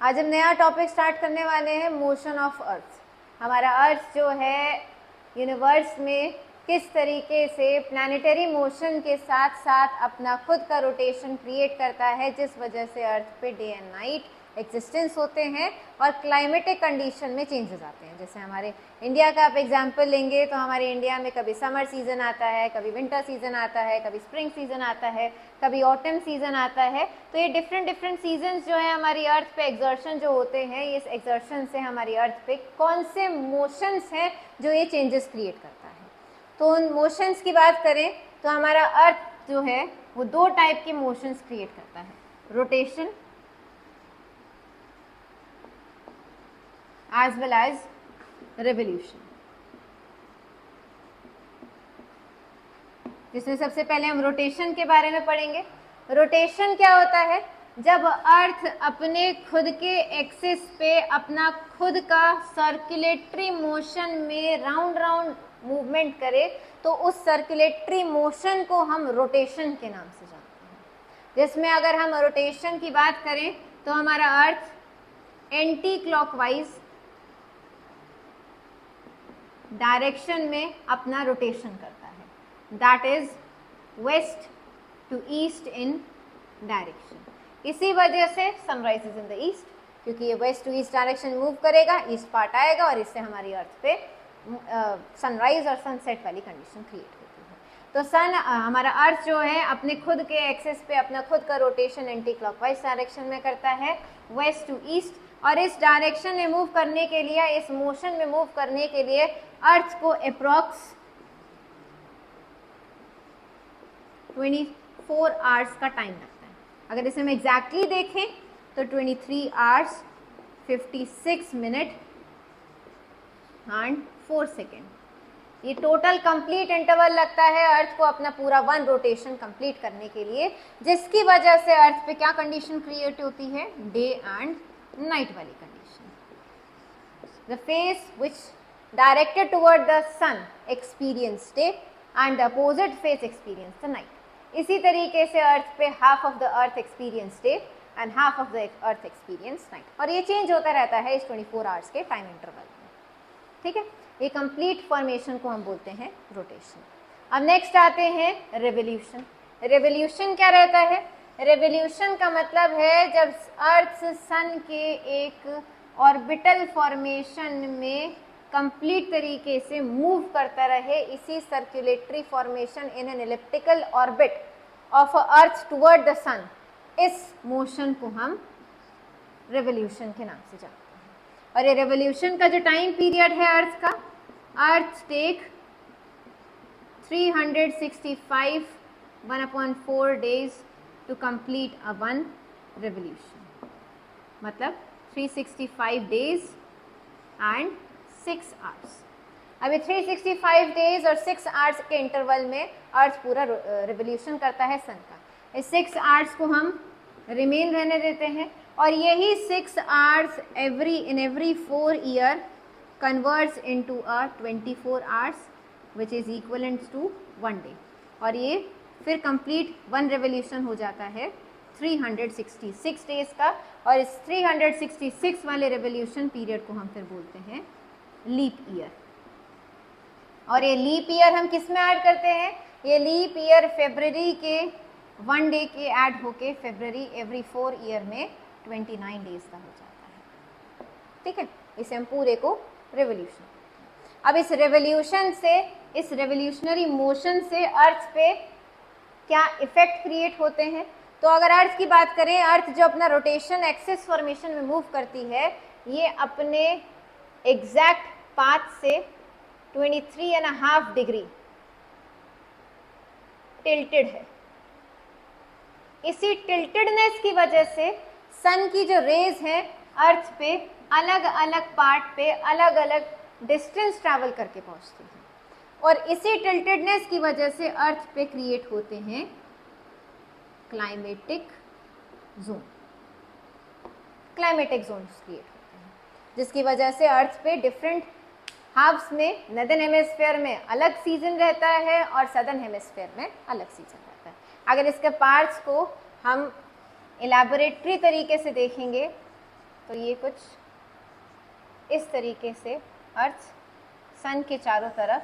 आज हम नया टॉपिक स्टार्ट करने वाले हैं, मोशन ऑफ अर्थ। हमारा अर्थ जो है यूनिवर्स में किस तरीके से प्लैनेटरी मोशन के साथ साथ अपना खुद का रोटेशन क्रिएट करता है, जिस वजह से अर्थ पे डे एंड नाइट एक्जिस्टेंस होते हैं और क्लाइमेटिक कंडीशन में चेंजेस आते हैं। जैसे हमारे इंडिया का आप एग्जांपल लेंगे तो हमारे इंडिया में कभी समर सीज़न आता है, कभी विंटर सीज़न आता है, कभी स्प्रिंग सीज़न आता है, कभी ऑटम सीज़न आता है। तो ये डिफरेंट सीजन्स जो है हमारी अर्थ पे एक्सर्शन जो होते हैं, इस एक्सर्शन से हमारी अर्थ पे कौन से मोशंस हैं जो ये चेंजेस क्रिएट करता है। तो उन मोशंस की बात करें तो हमारा अर्थ जो है वो दो टाइप के मोशंस क्रिएट करता है, rotation as well as revolution। जिसमें सबसे पहले हम रोटेशन के बारे में पढ़ेंगे। रोटेशन क्या होता है? जब अर्थ अपने खुद के एक्सिस पे अपना खुद का सर्कुलेटरी मोशन में राउंड राउंड मूवमेंट करे तो उस सर्कुलेटरी मोशन को हम रोटेशन के नाम से जानते हैं। जिसमें अगर हम रोटेशन की बात करें तो हमारा अर्थ एंटी क्लॉकवाइज डायरेक्शन में अपना रोटेशन करता है, that is west to east in direction. इसी वजह से sunrise is in the east, क्योंकि ये west to east direction move करेगा, ईस्ट पार्ट आएगा और इससे हमारी अर्थ पे सनराइज और सनसेट वाली कंडीशन क्रिएट होती है। तो हमारा अर्थ जो है अपने खुद के एक्सेस पे अपना खुद का रोटेशन एंटी क्लॉकवाइज डायरेक्शन में करता है, वेस्ट टू ईस्ट। और इस डायरेक्शन में मूव करने के लिए, इस मोशन में मूव करने के लिए अर्थ को अप्रॉक्स 24 आवर्स का टाइम लगता है। अगर इसे हम एग्जैक्टली देखें तो 23 आवर्स 56 मिनट एंड 4 सेकेंड। ये टोटल कंप्लीट इंटरवल लगता है अर्थ को अपना पूरा वन रोटेशन कंप्लीट करने के लिए, जिसकी वजह से अर्थ पे क्या कंडीशन क्रिएट होती है? डे एंड नाइट वाली condition. The face which directed toward the sun experience day and opposite face experience the night. इसी तरीके से अर्थ पे half of the earth experience day and half of the earth experience night, और ये change होता रहता है इस 24 आवर्स के टाइम इंटरवल में। ठीक है, ये कंप्लीट फॉर्मेशन को हम बोलते हैं रोटेशन। अब नेक्स्ट आते हैं रेवोल्यूशन। रेवोल्यूशन क्या रहता है? रेवोल्यूशन का मतलब है जब अर्थ सन के एक ऑर्बिटल फॉर्मेशन में कंप्लीट तरीके से मूव करता रहे, इसी circulatory formation in an elliptical orbit of earth toward the sun, इस मोशन को हम रेवोल्यूशन के नाम से जानते हैं। और ये रेवोल्यूशन का जो टाइम पीरियड है अर्थ का, अर्थ take 365 1/4 days to complete a one revolution। मतलब 365 days and 6 hours। अभी 365 days और 6 hours के इंटरवल में अर्थ पूरा रिवोल्यूशन करता है सन का। इस 6 hours को हम रिमेन रहने देते हैं और यही 6 hours in every 4 year converts into a 24 hours which is equivalent to 1 day। और ये फिर कंप्लीट वन रेवोल्यूशन हो जाता है 366 डेज का। और इस 366 वाले रेवोल्यूशन पीरियड को हम फिर बोलते हैं लीप ईयर। और ये लीप ईयर हम किस में ऐड करते हैं? ये लीप ईयर फरवरी के 1 डे के ऐड होके फरवरी एवरी 4 ईयर में 29 डेज का हो जाता है। ठीक है, इसे हम पूरे को रेवोल्यूशन। अब इस रेवोल्यूशन से, इस रेवोल्यूशनरी मोशन से अर्थ पे क्या इफेक्ट क्रिएट होते हैं? तो अगर अर्थ की बात करें, अर्थ जो अपना रोटेशन एक्सिस फॉर्मेशन में मूव करती है, ये अपने एग्जैक्ट पाथ से 23.5 डिग्री टिल्टेड है। इसी टिल्टेडनेस की वजह से सन की जो रेज है अर्थ पे अलग अलग पार्ट पे अलग अलग डिस्टेंस ट्रैवल करके पहुंचती है, और इसी टिल्टेडनेस की वजह से अर्थ पे क्रिएट होते हैं climatic zone. Climatic zones create होते हैं, जिसकी वजह से अर्थ पे डिफरेंट हाफ्स में, नॉर्दर्न हेमिस्फीयर में अलग सीजन रहता है और सदर्न हेमिस्फीयर में अलग सीजन रहता है। अगर इसके पार्ट्स को हम इलेबोरेटरी तरीके से देखेंगे तो ये कुछ इस तरीके से अर्थ सन के चारों तरफ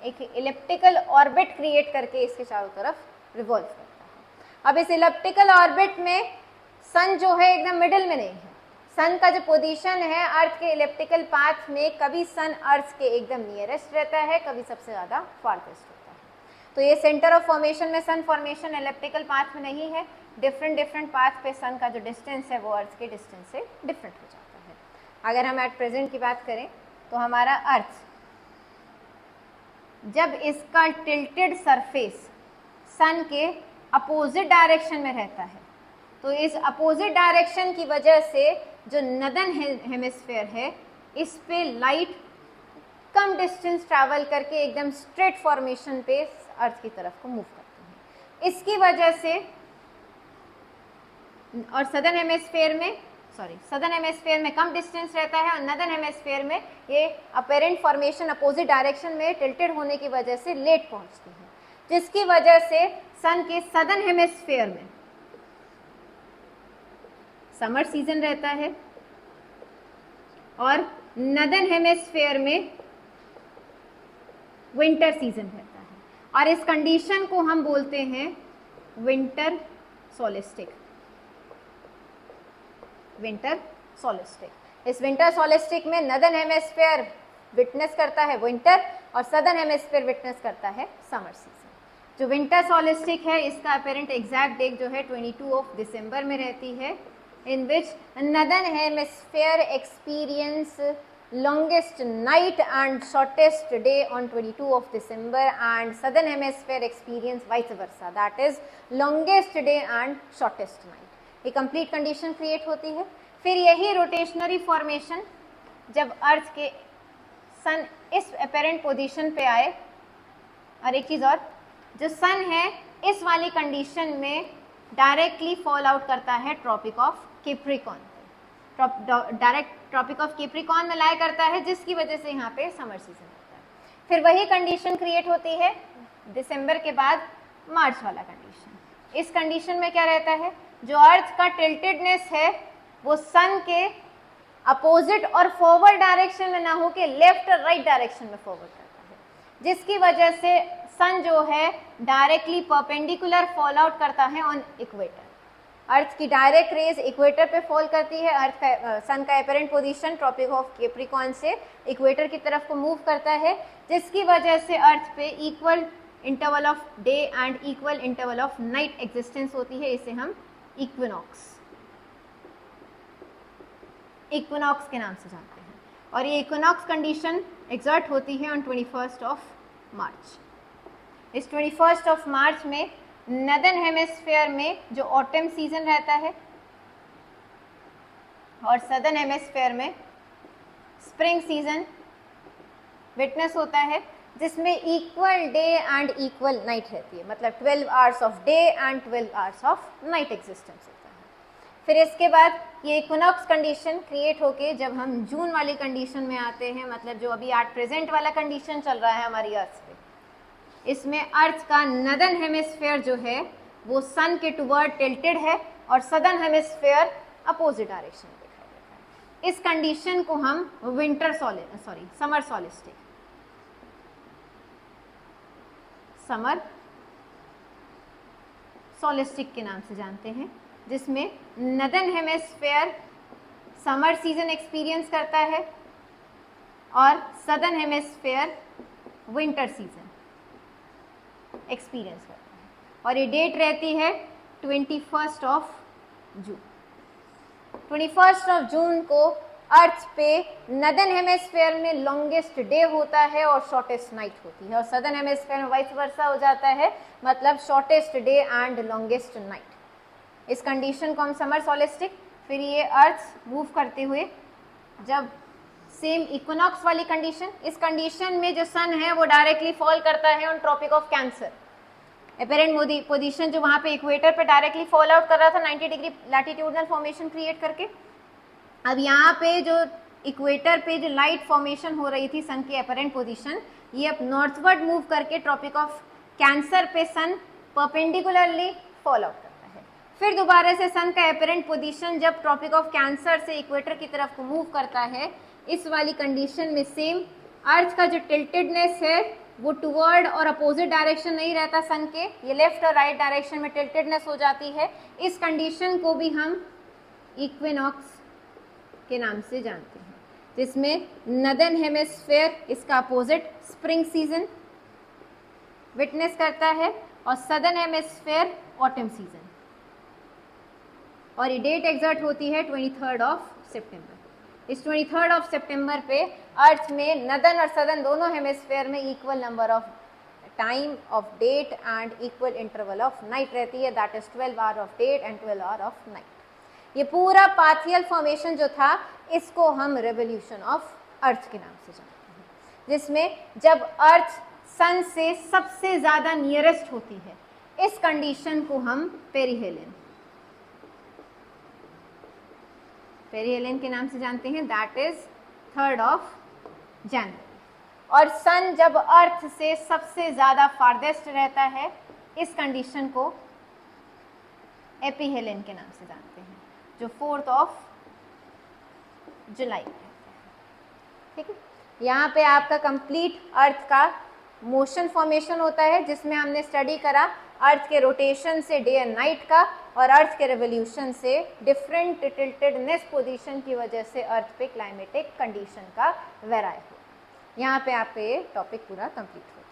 एक इलिप्टिकल ऑर्बिट क्रिएट करके इसके चारों तरफ रिवॉल्व करता है। अब इस इलिप्टिकल ऑर्बिट में सन जो है एकदम मिडिल में नहीं है। सन का जो पोजीशन है अर्थ के इलिप्टिकल पाथ में, कभी सन अर्थ के एकदम नियरेस्ट रहता है, कभी सबसे ज़्यादा फारथेस्ट होता है। तो ये सेंटर ऑफ फॉर्मेशन में सन फॉर्मेशन इलिप्टिकल पाथ में नहीं है। डिफरेंट पाथ पे सन का जो डिस्टेंस है वो अर्थ के डिस्टेंस से डिफरेंट हो जाता है। अगर हम एट प्रेजेंट की बात करें तो हमारा अर्थ जब इसका टिल्टेड सरफेस सन के अपोजिट डायरेक्शन में रहता है, तो इस अपोजिट डायरेक्शन की वजह से जो नदर्न हेमिस्फेयर है इस पे लाइट कम डिस्टेंस ट्रैवल करके एकदम स्ट्रेट फॉर्मेशन पे अर्थ की तरफ को मूव करती है। इसकी वजह से और सदर्न हेमिस्फेयर में कम डिस्टेंस रहता है और नदर्न हेमिस्फेयर में ये अपेरेंट फॉर्मेशन अपोजिट डायरेक्शन में टिल्टेड होने की वजह से लेट पहुंचती है, जिसकी वजह से सन के सदर्न हेमिस्फेयर में समर सीजन रहता है और नदर्न हेमिस्फेयर में विंटर सीजन रहता है। और इस कंडीशन को हम बोलते हैं विंटर सोलिस्टिक। इस विंटर सोलिस्टिक में नदर्न हेमिस्फेयर विटनेस करता है विंटर और सदर्न हेमिस्फेयर विटनेस करता है समर सीजन। जो विंटर सोलिस्टिक है इसका अपेरेंट एग्जैक्ट डेट जो है 22 ऑफ दिसंबर में रहती है, in which northern hemisphere experience longest night and shortest day on 22 of December and southern hemisphere experience vice versa, that is longest day and shortest night. ये complete condition create होती है। फिर यही रोटेशनरी formation जब अर्थ के सन इस अपेरेंट पोजीशन पे आए, और एक चीज़ और, जो सन है इस वाली कंडीशन में डायरेक्टली फॉल आउट करता है Tropic of Capricorn, direct Tropic of Capricorn में लाई करता है, जिसकी वजह से यहाँ पे समर सीजन होता है। फिर वही कंडीशन क्रिएट होती है दिसंबर के बाद मार्च वाला कंडीशन। इस कंडीशन में क्या रहता है, जो अर्थ का टिल्टेडनेस है वो सन के अपोजिट और फॉरवर्ड डायरेक्शन में ना होके लेफ्ट और राइट डायरेक्शन में फॉरवर्ड करता है, जिसकी वजह से सन जो है डायरेक्टली परपेंडिकुलर फॉल आउट करता है ऑन इक्वेटर। अर्थ की डायरेक्ट रेज इक्वेटर पे फॉल करती है। अर्थ का सन का apparent position Tropic of Capricorn से इक्वेटर की तरफ को मूव करता है, जिसकी वजह से अर्थ पे equal interval of day and equal interval of night existence होती है। इसे हम इक्विनॉक्स के नाम से जानते हैं। और ये इक्विनॉक्स कंडीशन एग्जर्ट होती है ऑन 21 ऑफ मार्च। इस 21 ऑफ मार्च में नदर्न हेमिस्फेयर में जो ऑटम सीजन रहता है और सदर्न हेमिस्फेयर में स्प्रिंग सीजन विटनेस होता है, जिसमें equal day and equal night रहती है, मतलब 12 hours of day and 12 hours of night existence होता है। फिर इसके बाद ये इक्विनॉक्स कंडीशन क्रिएट होके जब हम जून वाली कंडीशन में आते हैं, मतलब जो अभी एट प्रेजेंट वाला कंडीशन चल रहा है हमारी अर्थ पे, इसमें अर्थ का नदर्न हेमिस्फेयर जो है वो सन के टुवर्ड टिल्टेड है और सदर्न हेमिस्फेयर अपोजिट डायरेक्शन में दिखाई देता है। इस कंडीशन को हम समर सोलिस्टिक के नाम से जानते हैं, जिसमें northern hemisphere summer season experience करता है और southern hemisphere winter season experience करता है। और ये डेट रहती है 21 ऑफ जून। 21 ऑफ जून को अर्थ पे नदर्न हेमिस्फेयर में लॉन्गेस्ट डे होता है और शॉर्टेस्ट नाइट होती है, और सदर्न हेमिस्फेयर में वाइस वर्सा हो जाता है, मतलब shortest day and longest night. इस कंडीशन को हम समर सोलिस्टिक। फिर ये अर्थ मूव करते हुए जब सेम इक्विनॉक्स वाली कंडीशन, इस कंडीशन में जो सन है वो डायरेक्टली फॉल करता है on Tropic of Cancer. Apparent position जो वहाँ पे इक्वेटर पे डायरेक्टली फॉल आउट कर रहा था 90 डिग्री लैटिट्यूडनल फॉर्मेशन क्रिएट करके, अब यहाँ पे जो इक्वेटर पे जो लाइट फॉर्मेशन हो रही थी सन की अपेरेंट पोजीशन, ये अब नॉर्थवर्ड मूव करके ट्रॉपिक ऑफ कैंसर पे सन परपेंडिकुलरली फॉल आउट करता है। फिर दोबारा से सन का एपरेंट पोजीशन जब ट्रॉपिक ऑफ कैंसर से इक्वेटर की तरफ मूव करता है, इस वाली कंडीशन में सेम अर्थ का जो टिल्टेडनेस है वो टुवर्ड और अपोजिट डायरेक्शन नहीं रहता सन के, ये लेफ्ट और राइट डायरेक्शन में टिल्टेडनेस हो जाती है। इस कंडीशन को भी हम इक्विनॉक्स के नाम से जानते हैं, जिसमें नदर्न हेमिस्फेयर इसका अपोजिट स्प्रिंग सीजन विटनेस करता है और सदर्न हेमिस्फेयर ऑटम सीजन, और ये डेट एग्जर्ट होती है 23 ऑफ सितंबर। इस 23 सितंबर पे अर्थ में नदर्न और सदर्न दोनों हेमिस्फेयर में equal number of time of date and equal interval of night रहती है, that is 12 hour of date and 12 hour of night. ये पूरा पार्थियल फॉर्मेशन जो था इसको हम रेवोल्यूशन ऑफ अर्थ के नाम से जानते हैं, जिसमें जब अर्थ सन से सबसे ज्यादा नियरेस्ट होती है, इस कंडीशन को हम पेरिहेलियन के नाम से जानते हैं, दैट इज 3 ऑफ जनवरी। और सन जब अर्थ से सबसे ज्यादा फारदेस्ट रहता है, इस कंडीशन को एपीहेलियन के नाम से जानते हैं, जो 4 ऑफ जुलाई रहता है। ठीक है, यहाँ पे आपका कंप्लीट अर्थ का मोशन फॉर्मेशन होता है, जिसमें हमने स्टडी करा अर्थ के रोटेशन से डे एंड नाइट का, और अर्थ के रेवोल्यूशन से डिफरेंट टिल्टेडनेस पोजीशन की वजह से अर्थ पे क्लाइमेटिक कंडीशन का वेराई हो। यहाँ पे आपका ये टॉपिक पूरा कंप्लीट हो।